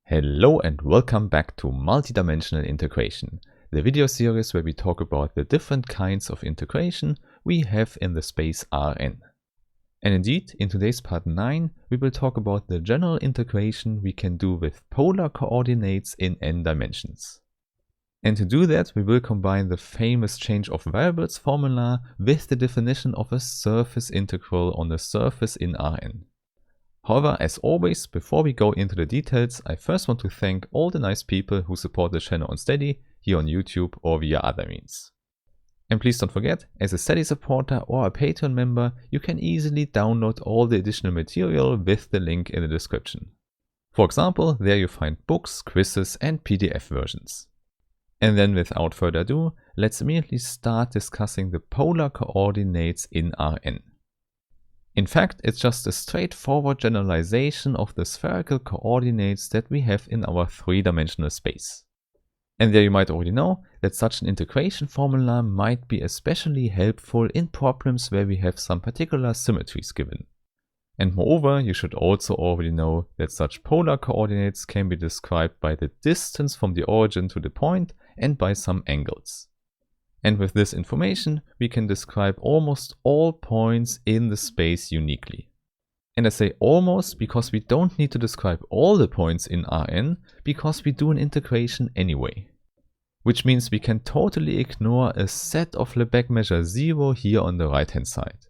Hello and welcome back to Multidimensional Integration, the video series where we talk about the different kinds of integration we have in the space Rn. And indeed, in today's part 9, we will talk about the general integration we can do with polar coordinates in n dimensions. And to do that, we will combine the famous change of variables formula with the definition of a surface integral on the surface in Rn. However, as always, before we go into the details, I first want to thank all the nice people who support the channel on Steady, here on YouTube or via other means. And please don't forget, as a Steady supporter or a Patreon member, you can easily download all the additional material with the link in the description. For example, there you find books, quizzes and PDF versions. And then without further ado, let's immediately start discussing the polar coordinates in Rn. In fact, it's just a straightforward generalization of the spherical coordinates that we have in our three-dimensional space. And there you might already know that such an integration formula might be especially helpful in problems where we have some particular symmetries given. And moreover, you should also already know that such polar coordinates can be described by the distance from the origin to the point and by some angles. And with this information, we can describe almost all points in the space uniquely. And I say almost because we don't need to describe all the points in Rn because we do an integration anyway. Which means we can totally ignore a set of Lebesgue measure 0 here on the right hand side.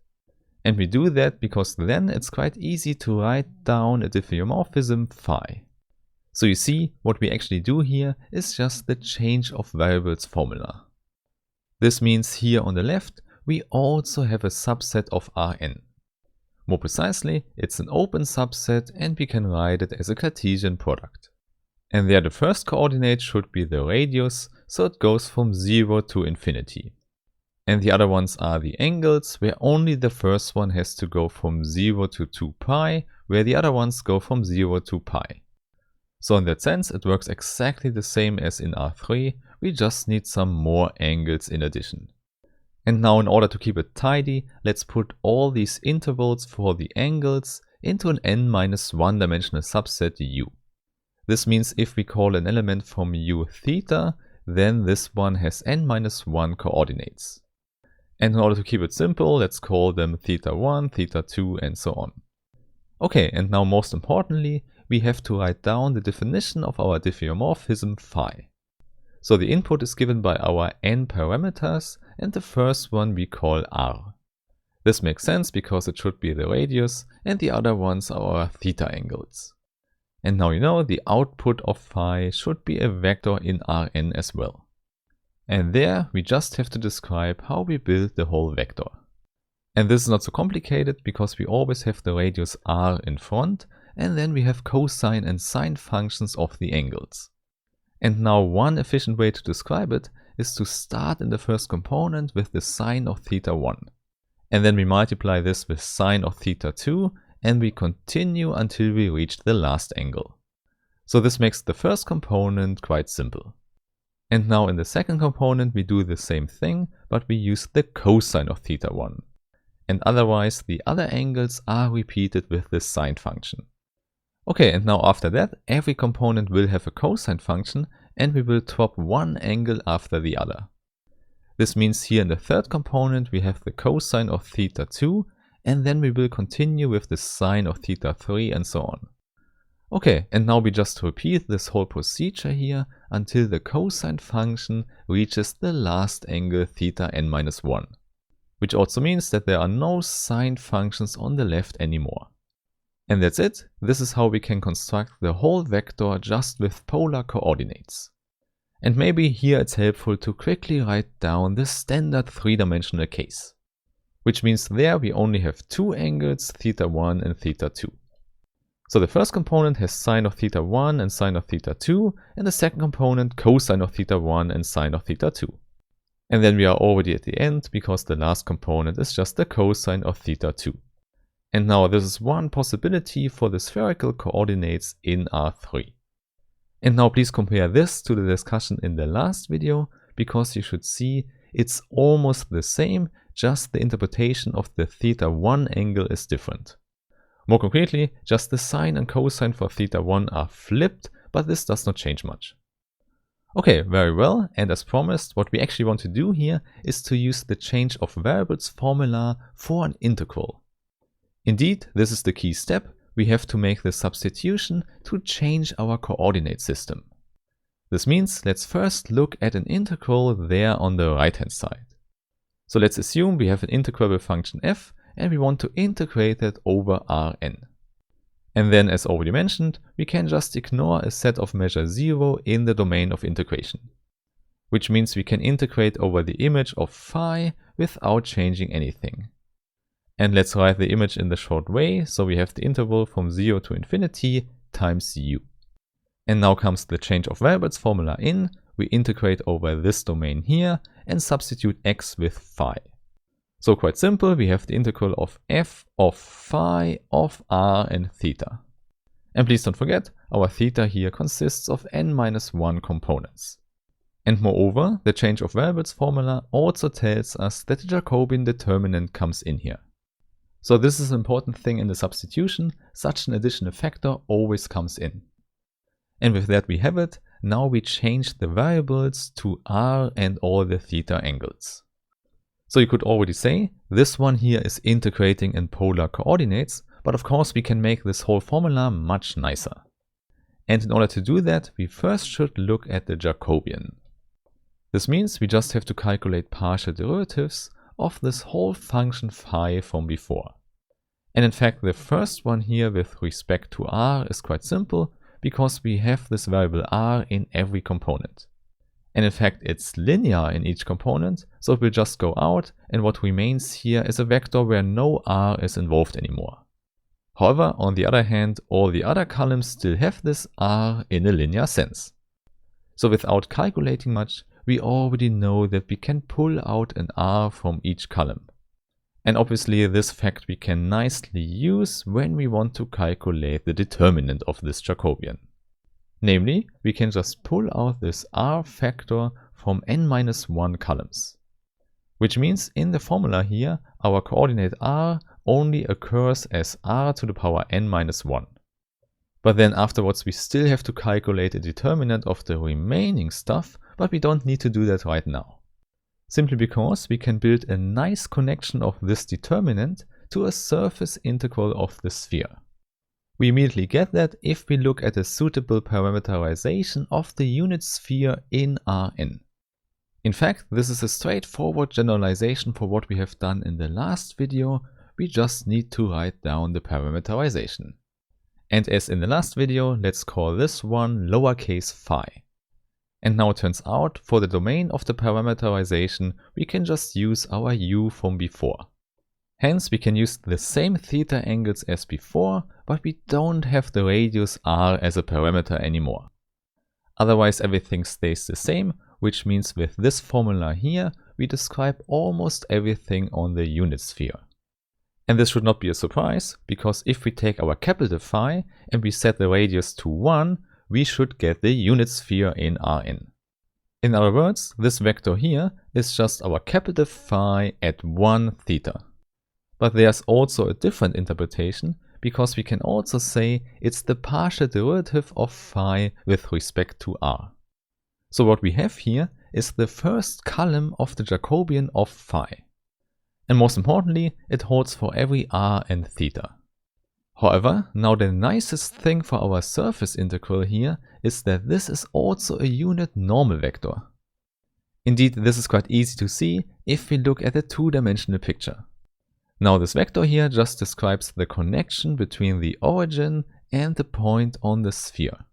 And we do that because then it's quite easy to write down a diffeomorphism phi. So you see, what we actually do here is just the change of variables formula. This means here on the left, we also have a subset of Rn. More precisely, it's an open subset and we can write it as a Cartesian product. And there the first coordinate should be the radius, so it goes from 0 to infinity. And the other ones are the angles, where only the first one has to go from 0 to 2 pi, where the other ones go from 0 to pi. So in that sense, it works exactly the same as in R3, we just need some more angles in addition. And now in order to keep it tidy, let's put all these intervals for the angles into an n-1 dimensional subset U. This means if we call an element from U theta, then this one has n-1 coordinates. And in order to keep it simple, let's call them theta 1, theta 2 and so on. Okay, and now most importantly, we have to write down the definition of our diffeomorphism phi. So the input is given by our n parameters and the first one we call r. This makes sense because it should be the radius and the other ones are our theta angles. And now you know the output of phi should be a vector in Rn as well. And there we just have to describe how we build the whole vector. And this is not so complicated because we always have the radius r in front and then we have cosine and sine functions of the angles. And now one efficient way to describe it is to start in the first component with the sine of theta 1. And then we multiply this with sine of theta 2 and we continue until we reach the last angle. So this makes the first component quite simple. And now in the second component we do the same thing, but we use the cosine of theta 1. And otherwise the other angles are repeated with the sine function. Okay, and now after that, every component will have a cosine function and we will drop one angle after the other. This means here in the third component we have the cosine of theta 2 and then we will continue with the sine of theta 3 and so on. Okay, and now we just repeat this whole procedure here until the cosine function reaches the last angle theta n-1. Which also means that there are no sine functions on the left anymore. And that's it. This is how we can construct the whole vector just with polar coordinates. And maybe here it's helpful to quickly write down the standard three-dimensional case. Which means there we only have two angles, theta 1 and theta 2. So the first component has sine of theta 1 and sine of theta 2, and the second component cosine of theta 1 and sine of theta 2. And then we are already at the end because the last component is just the cosine of theta 2. And now this is one possibility for the spherical coordinates in R3. And now please compare this to the discussion in the last video, because you should see it's almost the same, just the interpretation of the theta 1 angle is different. More concretely, just the sine and cosine for theta 1 are flipped, but this does not change much. Okay, very well, and as promised, what we actually want to do here is to use the change of variables formula for an integral. Indeed, this is the key step. We have to make the substitution to change our coordinate system. This means let's first look at an integral there on the right hand side. So let's assume we have an integrable function f and we want to integrate it over Rn. And then, as already mentioned, we can just ignore a set of measure 0 in the domain of integration. Which means we can integrate over the image of phi without changing anything. And let's write the image in the short way, so we have the interval from 0 to infinity times u. And now comes the change of variables formula in. We integrate over this domain here and substitute x with phi. So quite simple, we have the integral of f of phi of r and theta. And please don't forget, our theta here consists of n-1 components. And moreover, the change of variables formula also tells us that the Jacobian determinant comes in here. So this is an important thing in the substitution, such an additional factor always comes in. And with that we have it, now we change the variables to r and all the theta angles. So you could already say, this one here is integrating in polar coordinates, but of course we can make this whole formula much nicer. And in order to do that, we first should look at the Jacobian. This means we just have to calculate partial derivatives of this whole function phi from before. And in fact, the first one here with respect to r is quite simple, because we have this variable r in every component. And in fact, it's linear in each component, so it will just go out, and what remains here is a vector where no r is involved anymore. However, on the other hand, all the other columns still have this r in a linear sense. So without calculating much, we already know that we can pull out an r from each column. And obviously this fact we can nicely use when we want to calculate the determinant of this Jacobian. Namely, we can just pull out this r factor from n-1 columns. Which means in the formula here, our coordinate r only occurs as r to the power n-1. But then afterwards we still have to calculate a determinant of the remaining stuff, but we don't need to do that right now. Simply because we can build a nice connection of this determinant to a surface integral of the sphere. We immediately get that if we look at a suitable parameterization of the unit sphere in Rn. In fact, this is a straightforward generalization for what we have done in the last video. We just need to write down the parameterization. And as in the last video, let's call this one lowercase phi. And now it turns out, for the domain of the parameterization, we can just use our u from before. Hence, we can use the same theta angles as before, but we don't have the radius r as a parameter anymore. Otherwise, everything stays the same, which means with this formula here, we describe almost everything on the unit sphere. And this should not be a surprise, because if we take our capital phi and we set the radius to 1, we should get the unit sphere in Rn. In other words, this vector here is just our capital phi at 1 theta. But there's also a different interpretation, because we can also say it's the partial derivative of phi with respect to r. So what we have here is the first column of the Jacobian of phi. And most importantly, it holds for every r and theta. However, now the nicest thing for our surface integral here is that this is also a unit normal vector. Indeed, this is quite easy to see if we look at a two-dimensional picture. Now this vector here just describes the connection between the origin and the point on the sphere.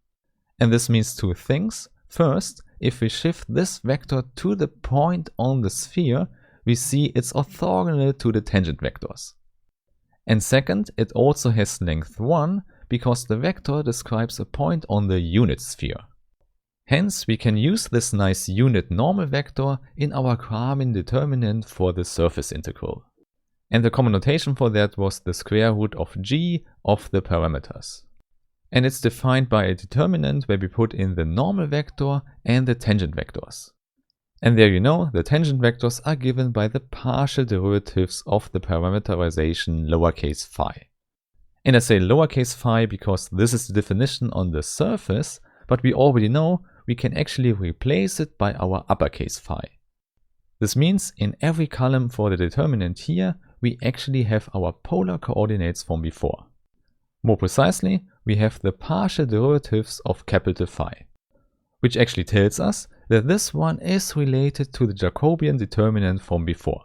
And this means two things. First, if we shift this vector to the point on the sphere, we see it's orthogonal to the tangent vectors. And second, it also has length 1 because the vector describes a point on the unit sphere. Hence, we can use this nice unit normal vector in our Jacobian determinant for the surface integral. And the common notation for that was the square root of g of the parameters. And it's defined by a determinant where we put in the normal vector and the tangent vectors. And there you know, the tangent vectors are given by the partial derivatives of the parameterization lowercase phi. And I say lowercase phi because this is the definition on the surface, but we already know we can actually replace it by our uppercase phi. This means in every column for the determinant here, we actually have our polar coordinates from before. More precisely, we have the partial derivatives of capital phi, which actually tells us that this one is related to the Jacobian determinant from before.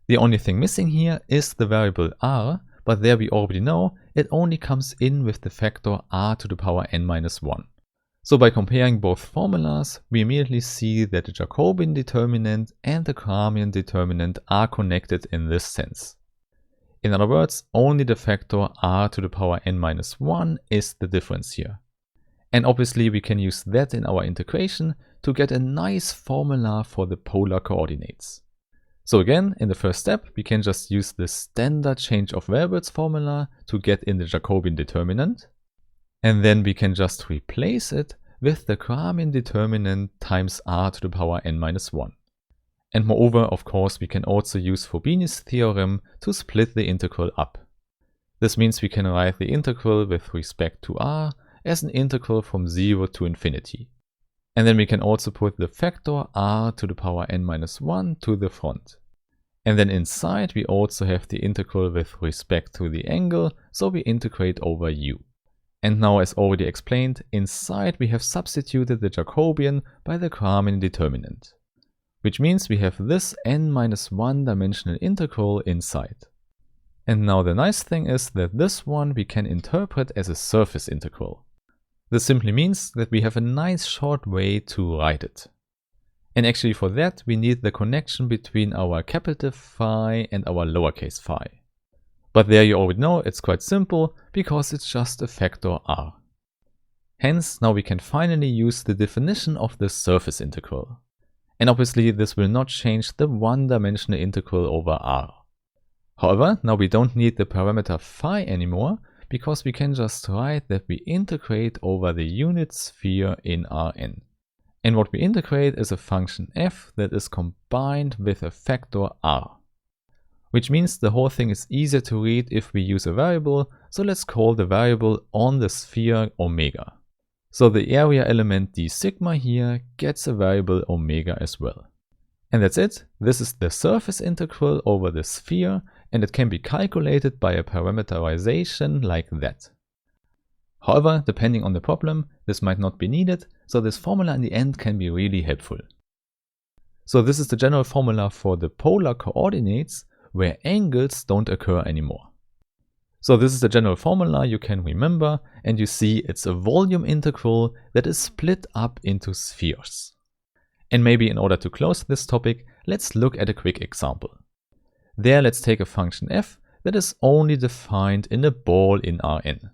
The only thing missing here is the variable r, but there we already know it only comes in with the factor r to the power n-1. So by comparing both formulas, we immediately see that the Jacobian determinant and the Kramian determinant are connected in this sense. In other words, only the factor r to the power n-1 is the difference here. And obviously we can use that in our integration to get a nice formula for the polar coordinates. So again, in the first step, we can just use the standard change of variables formula to get in the Jacobian determinant. And then we can just replace it with the Kramian determinant times r to the power n-1. And moreover, of course, we can also use Fubini's theorem to split the integral up. This means we can write the integral with respect to r as an integral from 0 to infinity. And then we can also put the factor r to the power n-1 to the front. And then inside we also have the integral with respect to the angle, so we integrate over u. And now, as already explained, inside we have substituted the Jacobian by the Kramian determinant, which means we have this n-1 dimensional integral inside. And now the nice thing is that this one we can interpret as a surface integral. This simply means that we have a nice short way to write it. And actually for that we need the connection between our capital phi and our lowercase phi. But there you already know it's quite simple because it's just a factor r. Hence now we can finally use the definition of the surface integral. And obviously this will not change the one-dimensional integral over r. However, now we don't need the parameter phi anymore, because we can just write that we integrate over the unit sphere in Rn. And what we integrate is a function f that is combined with a factor r. Which means the whole thing is easier to read if we use a variable, so let's call the variable on the sphere omega. So the area element d sigma here gets a variable omega as well. And that's it. This is the surface integral over the sphere, and it can be calculated by a parameterization like that. However, depending on the problem, this might not be needed, so this formula in the end can be really helpful. So this is the general formula for the polar coordinates, where angles don't occur anymore. So this is the general formula you can remember, and you see it's a volume integral that is split up into spheres. And maybe in order to close this topic, let's look at a quick example. There let's take a function f that is only defined in a ball in Rn.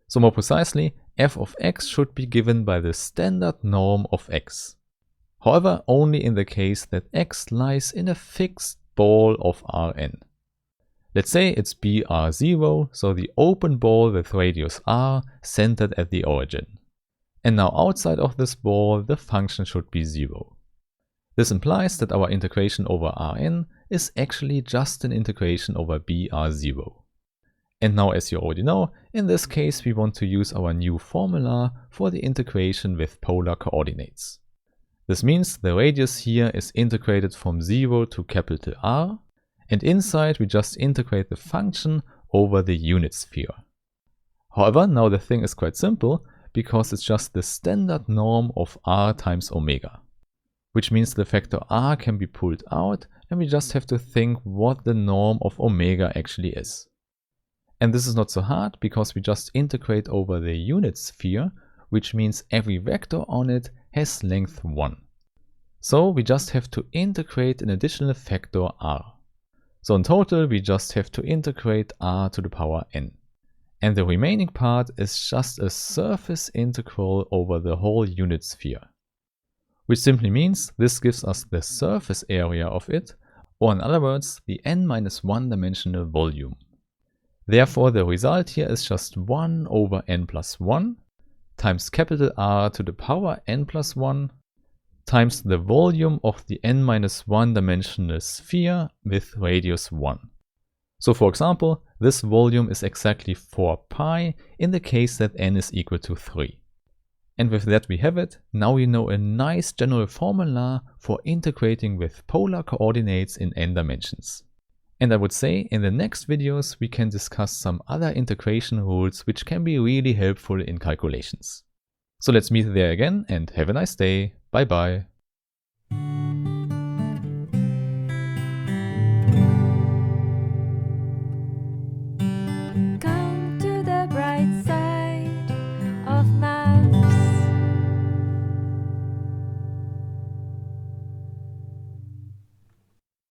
So more precisely, f of x should be given by the standard norm of x. However, only in the case that x lies in a fixed ball of Rn. Let's say it's BR0, so the open ball with radius r centered at the origin. And now outside of this ball, the function should be 0. This implies that our integration over Rn is actually just an integration over BR0. And now, as you already know, in this case we want to use our new formula for the integration with polar coordinates. This means the radius here is integrated from 0 to capital R, and inside we just integrate the function over the unit sphere. However, now the thing is quite simple, because it's just the standard norm of r times omega. Which means the factor r can be pulled out, and we just have to think what the norm of omega actually is. And this is not so hard, because we just integrate over the unit sphere, which means every vector on it has length 1. So we just have to integrate an additional factor r. So in total we just have to integrate r to the power n. And the remaining part is just a surface integral over the whole unit sphere. Which simply means this gives us the surface area of it, or in other words, the n-1 dimensional volume. Therefore the result here is just 1 over n plus 1 times capital R to the power n plus 1 times the volume of the n-1 dimensional sphere with radius 1. So for example, this volume is exactly 4 pi in the case that n is equal to 3. And with that we have it. Now you know a nice general formula for integrating with polar coordinates in n dimensions. And I would say in the next videos we can discuss some other integration rules which can be really helpful in calculations. So let's meet there again and have a nice day. Bye bye.